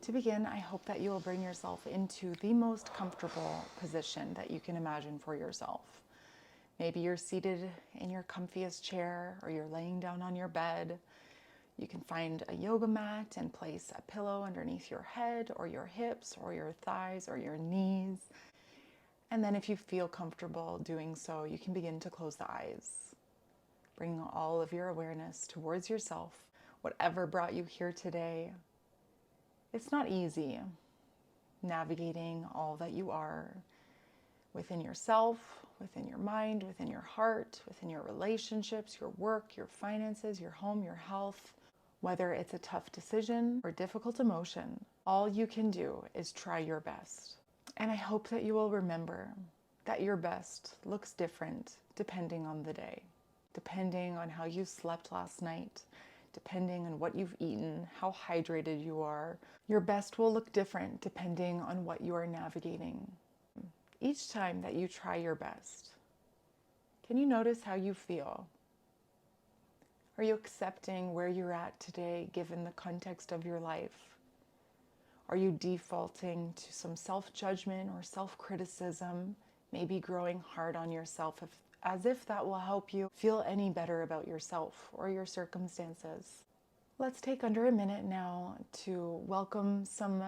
To begin, I hope that you will bring yourself into the most comfortable position that you can imagine for yourself. Maybe you're seated in your comfiest chair or you're laying down on your bed. You can find a yoga mat and place a pillow underneath your head or your hips or your thighs or your knees. And then if you feel comfortable doing so, you can begin to close the eyes. Bring all of your awareness towards yourself, whatever brought you here today. It's not easy navigating all that you are within yourself, within your mind, within your heart, within your relationships, your work, your finances, your home, your health. Whether it's a tough decision or difficult emotion, all you can do is try your best. And I hope that you will remember that your best looks different depending on the day, depending on how you slept last night, depending on what you've eaten, how hydrated you are. Your best will look different depending on what you are navigating. Each time that you try your best, can you notice how you feel? Are you accepting where you're at today given the context of your life? Are you defaulting to some self-judgment or self-criticism, maybe growing hard on yourself as if that will help you feel any better about yourself or your circumstances? Let's take under a minute now to welcome some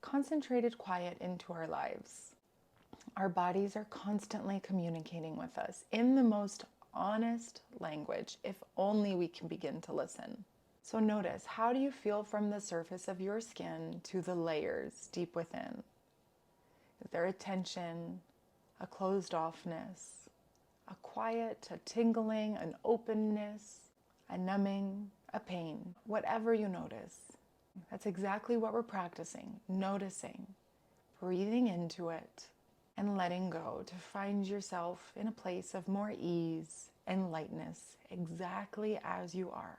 concentrated quiet into our lives. Our bodies are constantly communicating with us in the most honest language, if only we can begin to listen. So notice, how do you feel from the surface of your skin to the layers deep within? Is there a tension, a closed offness, a quiet, a tingling, an openness, a numbing, a pain? Whatever you notice, that's exactly what we're practicing, noticing, breathing into it, and letting go to find yourself in a place of more ease and lightness, exactly as you are.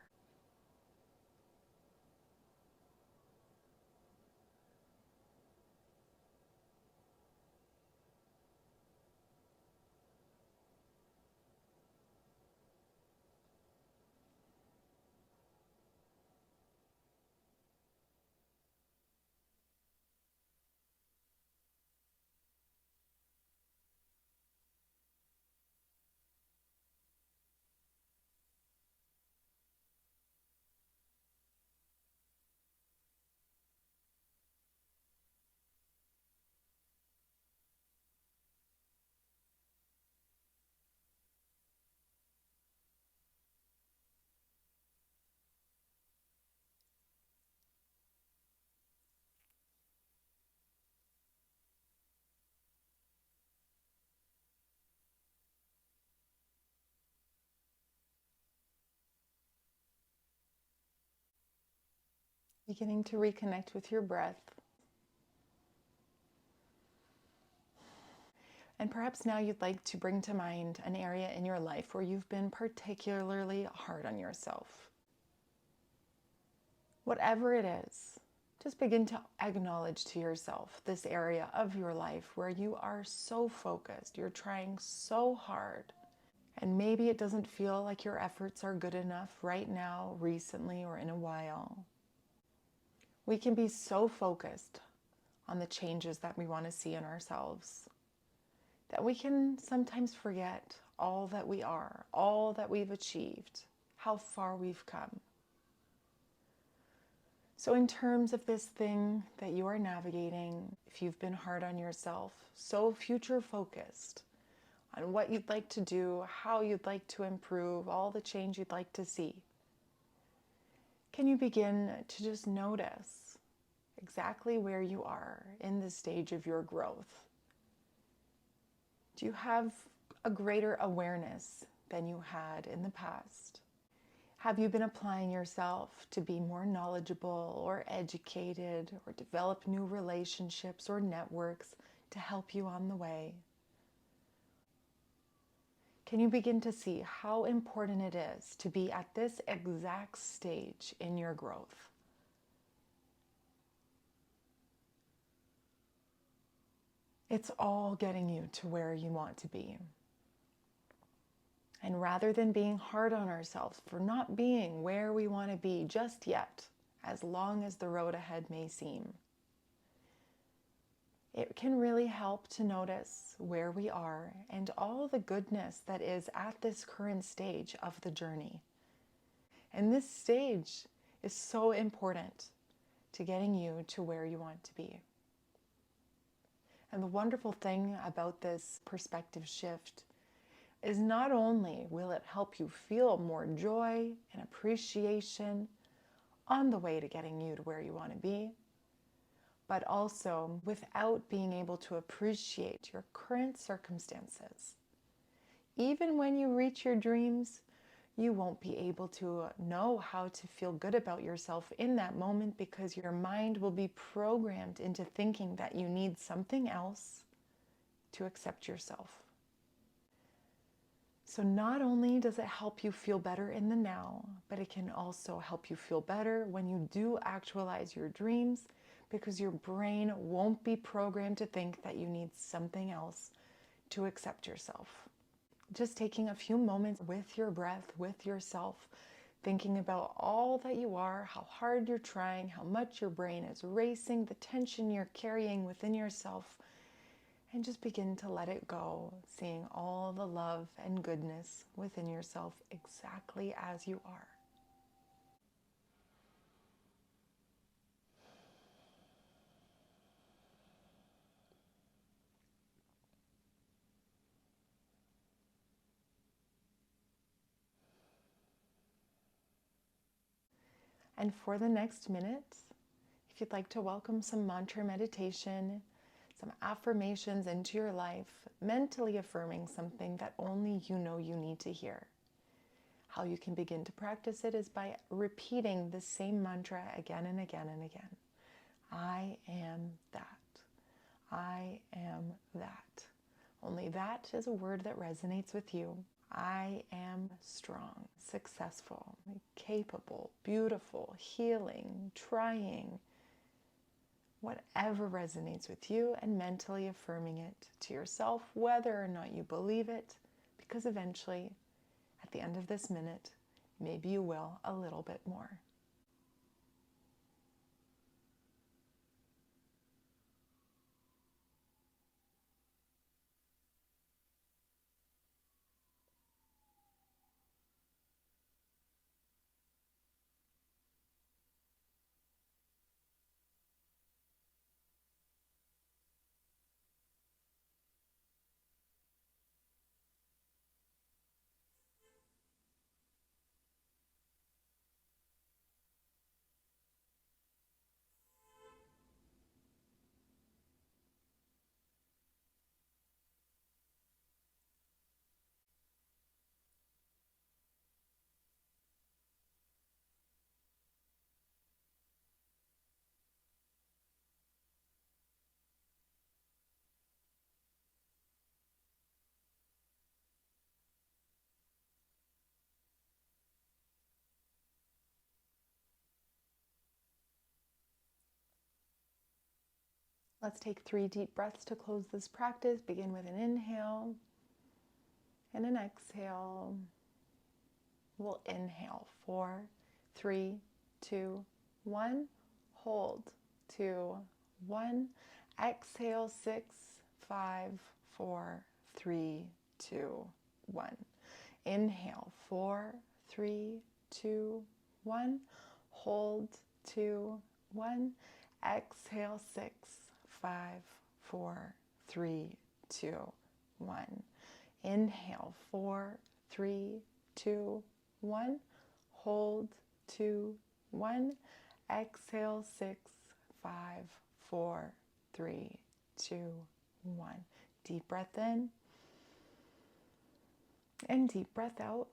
Beginning to reconnect with your breath. And perhaps now you'd like to bring to mind an area in your life where you've been particularly hard on yourself. Whatever it is, just begin to acknowledge to yourself this area of your life where you are so focused, you're trying so hard, and maybe it doesn't feel like your efforts are good enough right now, recently, or in a while. We can be so focused on the changes that we want to see in ourselves that we can sometimes forget all that we are, all that we've achieved, how far we've come. So in terms of this thing that you are navigating, if you've been hard on yourself, so future focused on what you'd like to do, how you'd like to improve, all the change you'd like to see, can you begin to just notice exactly where you are in this stage of your growth? Do you have a greater awareness than you had in the past? Have you been applying yourself to be more knowledgeable or educated or develop new relationships or networks to help you on the way? Can you begin to see how important it is to be at this exact stage in your growth? It's all getting you to where you want to be. And rather than being hard on ourselves for not being where we want to be just yet, as long as the road ahead may seem, It can really help to notice where we are and all the goodness that is at this current stage of the journey. And this stage is so important to getting you to where you want to be. And the wonderful thing about this perspective shift is not only will it help you feel more joy and appreciation on the way to getting you to where you want to be, but also without being able to appreciate your current circumstances. Even when you reach your dreams, you won't be able to know how to feel good about yourself in that moment because your mind will be programmed into thinking that you need something else to accept yourself. So not only does it help you feel better in the now, but it can also help you feel better when you do actualize your dreams, because your brain won't be programmed to think that you need something else to accept yourself. Just taking a few moments with your breath, with yourself, thinking about all that you are, how hard you're trying, how much your brain is racing, the tension you're carrying within yourself, and just begin to let it go, seeing all the love and goodness within yourself exactly as you are. And for the next minute, if you'd like to welcome some mantra meditation, some affirmations into your life, mentally affirming something that only you know you need to hear. How you can begin to practice it is by repeating the same mantra again and again and again. I am that. I am that. Only that is a word that resonates with you. I am strong, successful, capable, beautiful, healing, trying. Whatever resonates with you, and mentally affirming it to yourself, whether or not you believe it, because eventually, at the end of this minute, maybe you will a little bit more. Let's take 3 deep breaths to close this practice. Begin with an inhale and an exhale. We'll inhale 4, 3, 2, 1. Hold 2, 1. Exhale 6, 5, 4, 3, 2, 1. Inhale 4, 3, 2, 1. Hold 2, 1. Exhale 6, 5, 4, 3, 2, 1. Inhale 4, 3, 2, 1. Hold 2, 1. Exhale 6, 5, 4, 3, 2, 1. Deep breath in and deep breath out.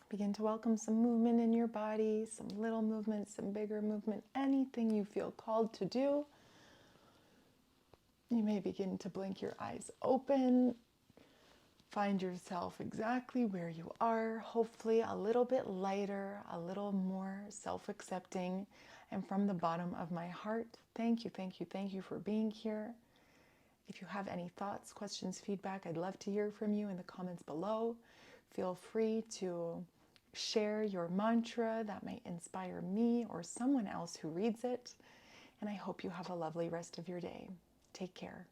Begin to welcome some movement in your body, some little movement, some bigger movement, anything you feel called to do. You may begin to blink your eyes open. Find yourself exactly where you are, hopefully a little bit lighter, a little more self-accepting. And from the bottom of my heart, thank you, thank you, thank you for being here. If you have any thoughts, questions, feedback, I'd love to hear from you in the comments below. Feel free to share your mantra that might inspire me or someone else who reads it. And I hope you have a lovely rest of your day. Take care.